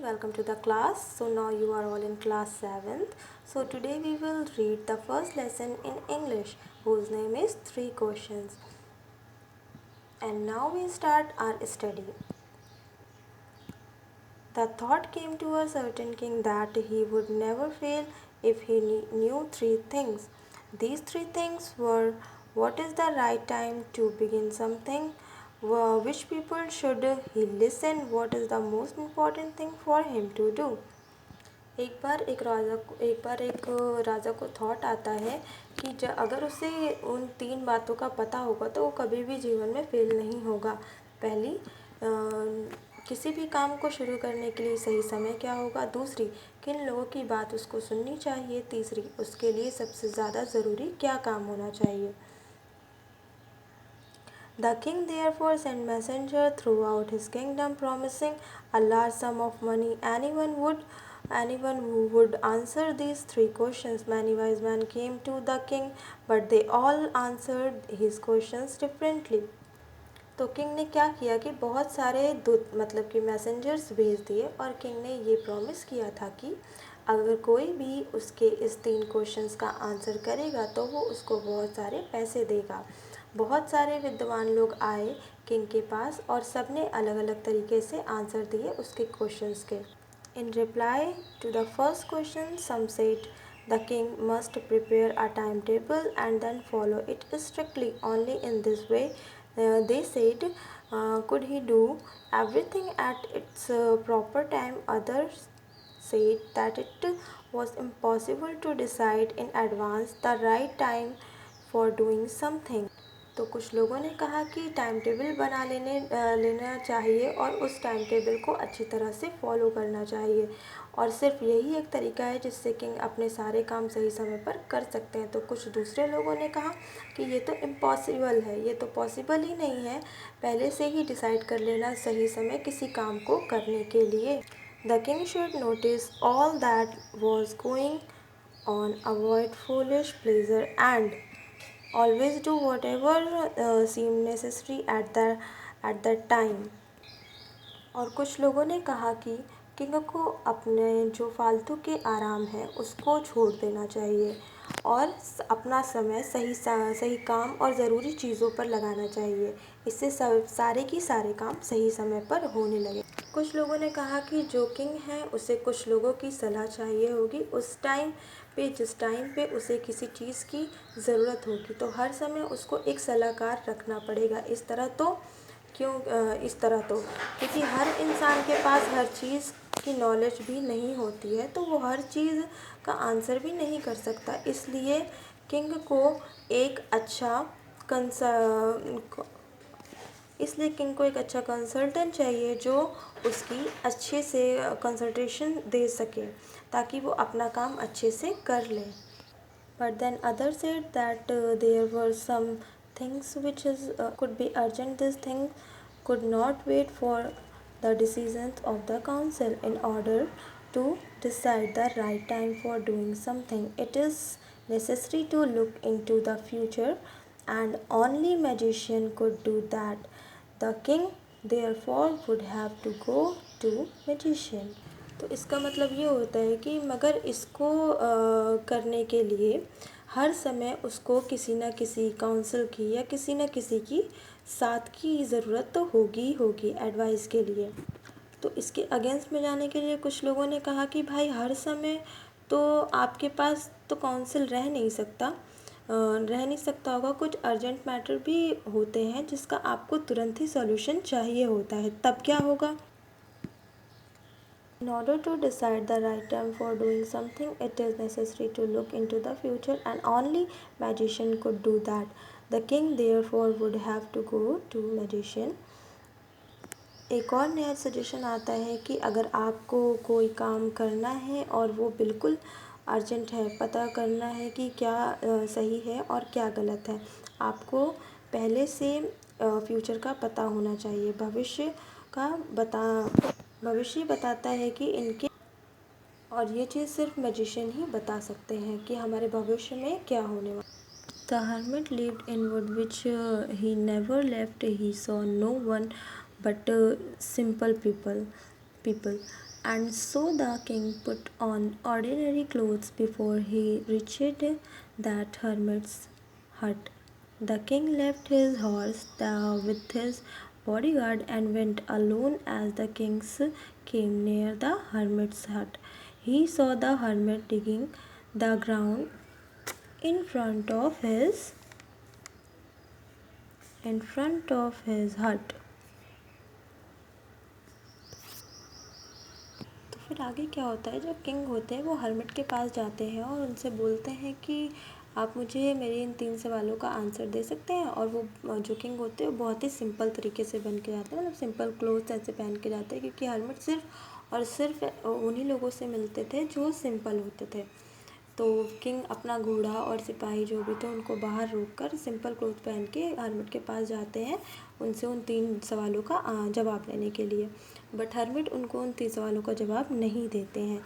welcome to the class. So now you are all in class 7th. So today we will read the first lesson in English, whose name is 3 questions. And now we start our study. The thought came to a certain king that he would never fail if he knew 3 things. These 3 things were: what is the right time to begin something, which people should he listen, what is the most important thing for him to do. एक बार एक राजा को thought आता है कि अगर उसे उन 3 बातों का पता होगा तो वो कभी भी जीवन में फेल नहीं होगा। पहली, किसी भी काम को शुरू करने के लिए सही समय क्या होगा। दूसरी, किन लोगों की बात उसको सुननी चाहिए। तीसरी, उसके लिए सबसे ज़्यादा ज़रूरी क्या काम होना चाहिए। The king therefore sent messenger throughout his kingdom promising a large sum of money anyone who would answer these 3 questions. Many wise men came to the king, but they all answered his questions differently. तो king ने क्या किया कि बहुत सारे दूत मतलब कि मैसेंजर्स भेज दिए और किंग ने ये प्रॉमिस किया था कि अगर कोई भी उसके इस 3 क्वेश्चंस का आंसर करेगा तो वो उसको बहुत सारे पैसे देगा। बहुत सारे विद्वान लोग आए किंग के पास और सब ने अलग अलग तरीके से आंसर दिए उसके क्वेश्चंस के। In reply to the first question, some said the king must prepare a timetable and then follow it strictly. Only in this way, they said, could he do everything at its proper time. Others said that it was impossible to decide in advance the right time for doing something. तो कुछ लोगों ने कहा कि time table बना लेना चाहिए और उस टाइम टेबल को अच्छी तरह से फॉलो करना चाहिए और सिर्फ यही एक तरीका है जिससे किंग अपने सारे काम सही समय पर कर सकते हैं। तो कुछ दूसरे लोगों ने कहा कि ये तो इम्पॉसिबल है, ये तो पॉसिबल ही नहीं है, पहले से ही डिसाइड कर लेना सही समय किसी काम को करने के लिए। The king should notice all that was going on, avoid foolish pleasure and always do whatever seem necessary at the time. और कुछ लोगों ने कहा कि किंग को अपने जो फालतू के आराम है उसको छोड़ देना चाहिए और अपना समय सही काम और ज़रूरी चीज़ों पर लगाना चाहिए। इससे सारे काम सही समय पर होने लगे। कुछ लोगों ने कहा कि जो किंग है उसे कुछ लोगों की सलाह चाहिए होगी उस टाइम पे, जिस टाइम पे उसे किसी चीज़ की ज़रूरत होगी, तो हर समय उसको एक सलाहकार रखना पड़ेगा। इस तरह तो क्योंकि हर इंसान के पास हर चीज़ की नॉलेज भी नहीं होती है तो वो हर चीज़ का आंसर भी नहीं कर सकता। इसलिए किंग को एक अच्छा कंसल्टेंट चाहिए जो उसकी अच्छे से कंसल्टेशन दे सके ताकि वो अपना काम अच्छे से कर ले। But then others said that there were some things which could be urgent. This thing could not wait for the decisions of the council. In order to decide the right time for doing something, it is necessary to look into the future, and only magician could do that. The king therefore would have to go to magician. तो इसका मतलब ये होता है कि मगर इसको करने के लिए हर समय उसको किसी न किसी काउंसिल की या किसी न किसी की साथ की ज़रूरत तो होगी एडवाइस के लिए। तो इसके अगेंस्ट में जाने के लिए कुछ लोगों ने कहा कि भाई हर समय तो आपके पास तो काउंसिल रह नहीं सकता होगा, कुछ अर्जेंट मैटर भी होते हैं जिसका आपको तुरंत ही सॉल्यूशन चाहिए होता है, तब क्या होगा। In order to decide the right time for doing something, it is necessary to look into the future, and only magician could do that. The king therefore would have to go to magician. एक और नया suggestion आता है कि अगर आपको कोई काम करना है और वो बिल्कुल अर्जेंट है, पता करना है कि क्या सही है और क्या गलत है, आपको पहले से फ्यूचर का पता होना चाहिए। भविष्य बताता है कि इनके, और ये चीज़ सिर्फ मैजिशियन ही बता सकते हैं कि हमारे भविष्य में क्या होने वाला। The hermit lived in wood which he never left. He saw no one but simple people. And so the king put on ordinary clothes before he reached that hermit's hut. The king left his horse with his bodyguard and went alone. As the king came near the hermit's hut, he saw the hermit digging the ground in front of his hut. तो फिर आगे क्या होता है, जो king होते हैं वो हर्मिट के पास जाते हैं और उनसे बोलते हैं कि आप मुझे मेरे इन 3 सवालों का आंसर दे सकते हैं। और वो जो किंग होते हैं वो बहुत ही सिंपल तरीके से बन के जाते हैं, मतलब सिंपल क्लोथ्स ऐसे पहन के जाते हैं, क्योंकि हर्मिट सिर्फ और सिर्फ उन्हीं लोगों से मिलते थे जो सिंपल होते थे। तो किंग अपना घोड़ा और सिपाही जो भी थे उनको बाहर रोककर सिंपल क्लोथ पहन के हर्मिट के पास जाते हैं उनसे उन 3 सवालों का जवाब लेने के लिए। बट हर्मिट उनको उन 3 सवालों का जवाब नहीं देते हैं।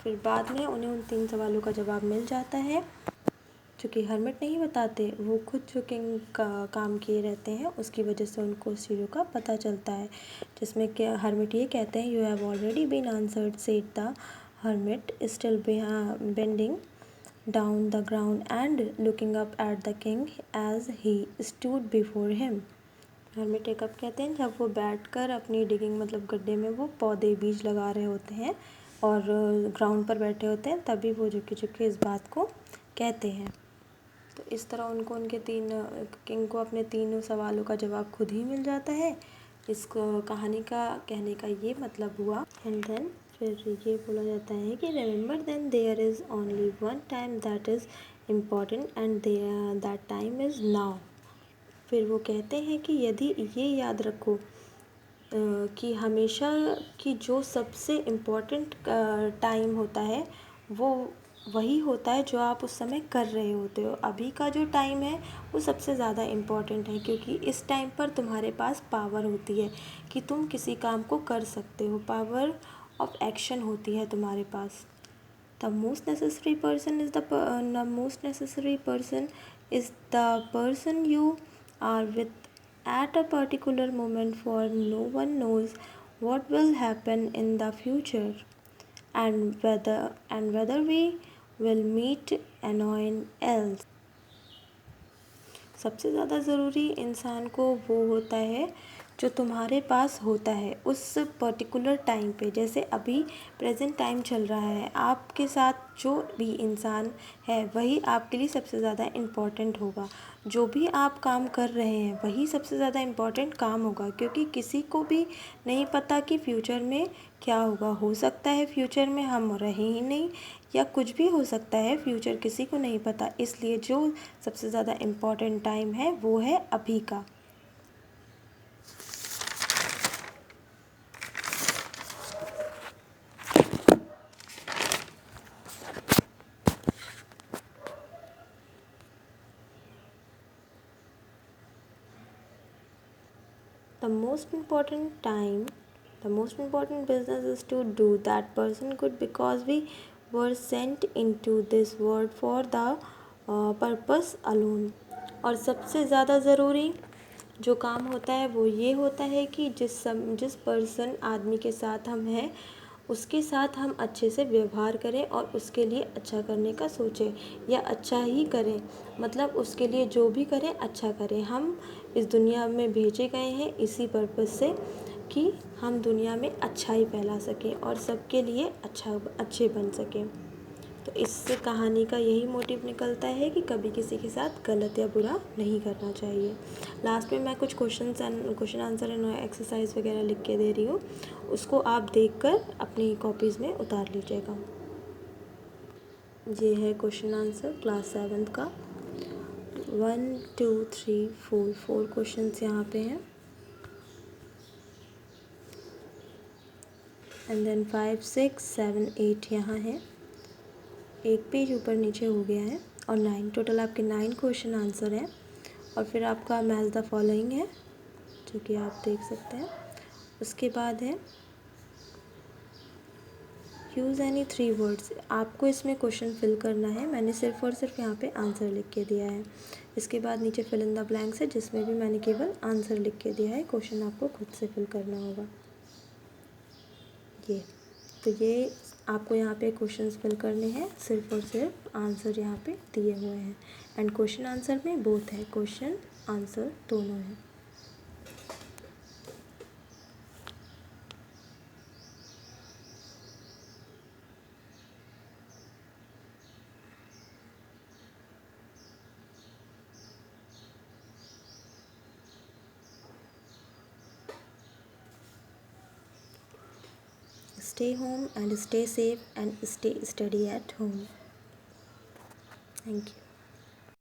फिर बाद में उन्हें उन 3 सवालों का जवाब मिल जाता है, चूँकि हर्मिट नहीं बताते, वो खुद जो किंग का काम किए रहते हैं उसकी वजह से उनको उस चीज़ों का पता चलता है, जिसमें कि हर्मिट ये कहते हैं, you have already been answered, said the hermit, still bending down the ground and looking up at the king as he stood before him. hermit एक अब कहते हैं, जब वो बैठकर अपनी डिगिंग मतलब गड्ढे में वो पौधे बीज लगा रहे होते हैं और ग्राउंड पर बैठे होते हैं, तभी वो झुके झुके इस बात को कहते हैं। तो इस तरह उनको उनके किंग को अपने 3 सवालों का जवाब खुद ही मिल जाता है। इस कहानी का कहने का ये मतलब हुआ। एंड देन फिर ये बोला जाता है कि remember then there is only one time that is important and that time is now. फिर वो कहते हैं कि यदि ये याद रखो कि हमेशा कि जो सबसे इम्पॉर्टेंट टाइम होता है वो वही होता है जो आप उस समय कर रहे होते हो। अभी का जो टाइम है वो सबसे ज़्यादा इम्पॉर्टेंट है, क्योंकि इस टाइम पर तुम्हारे पास पावर होती है कि तुम किसी काम को कर सकते हो, पावर ऑफ एक्शन होती है तुम्हारे पास। The most necessary person is the person you are with at a particular moment, for no one knows what will happen in the future and whether we will meet anyone else. सबसे ज़्यादा ज़रूरी इंसान को वो होता है जो तुम्हारे पास होता है उस पर्टिकुलर टाइम पे। जैसे अभी प्रेजेंट टाइम चल रहा है, आपके साथ जो भी इंसान है वही आपके लिए सबसे ज़्यादा इम्पॉर्टेंट होगा। जो भी आप काम कर रहे हैं वही सबसे ज़्यादा इम्पॉर्टेंट काम होगा, क्योंकि किसी को भी नहीं पता कि फ्यूचर में क्या होगा। हो सकता है फ्यूचर में हम रहे ही नहीं, या कुछ भी हो सकता है, फ्यूचर किसी को नहीं पता। इसलिए जो सबसे ज़्यादा इम्पॉर्टेंट टाइम है वो है अभी का। The most important business is to do that person good, because we were sent into this world for the purpose alone. और सबसे ज़्यादा ज़रूरी जो काम होता है वो ये होता है कि जिस पर्सन आदमी के साथ हम हैं उसके साथ हम अच्छे से व्यवहार करें और उसके लिए अच्छा करने का सोचें, या अच्छा ही करें, मतलब उसके लिए जो भी करें अच्छा करें। हम इस दुनिया में भेजे गए हैं इसी पर्पज़ से कि हम दुनिया में अच्छाई फैला सकें और सबके लिए अच्छे बन सकें। तो इस कहानी का यही मोटिव निकलता है कि कभी किसी के साथ गलत या बुरा नहीं करना चाहिए। लास्ट में मैं कुछ क्वेश्चन आंसर एंड एक्सरसाइज वगैरह लिख के दे रही हूँ, उसको आप देखकर अपनी कॉपीज़ में उतार लीजिएगा। ये है क्वेश्चन आंसर क्लास 7 का। 1 2 3 4 क्वेश्चन यहाँ पे हैं, एंड देन 5 6 7 8 यहाँ है, एक पेज ऊपर नीचे हो गया है, और 9 टोटल आपके 9 क्वेश्चन आंसर हैं। और फिर आपका मैच द फॉलोइंग है जो कि आप देख सकते हैं। उसके बाद है यूज़ एनी 3 वर्ड्स। आपको इसमें क्वेश्चन फिल करना है, मैंने सिर्फ और सिर्फ यहाँ पे आंसर लिख के दिया है। इसके बाद नीचे फिल इन द ब्लैंक्स है जिसमें भी मैंने केवल आंसर लिख के दिया है, क्वेश्चन आपको खुद से फिल करना होगा। ये तो ये आपको यहाँ पे क्वेश्चंस फिल करने हैं, सिर्फ और सिर्फ आंसर यहाँ पे दिए हुए हैं। एंड क्वेश्चन आंसर में बोथ है, क्वेश्चन आंसर दोनों है। Stay home and stay safe and stay study at home. Thank you.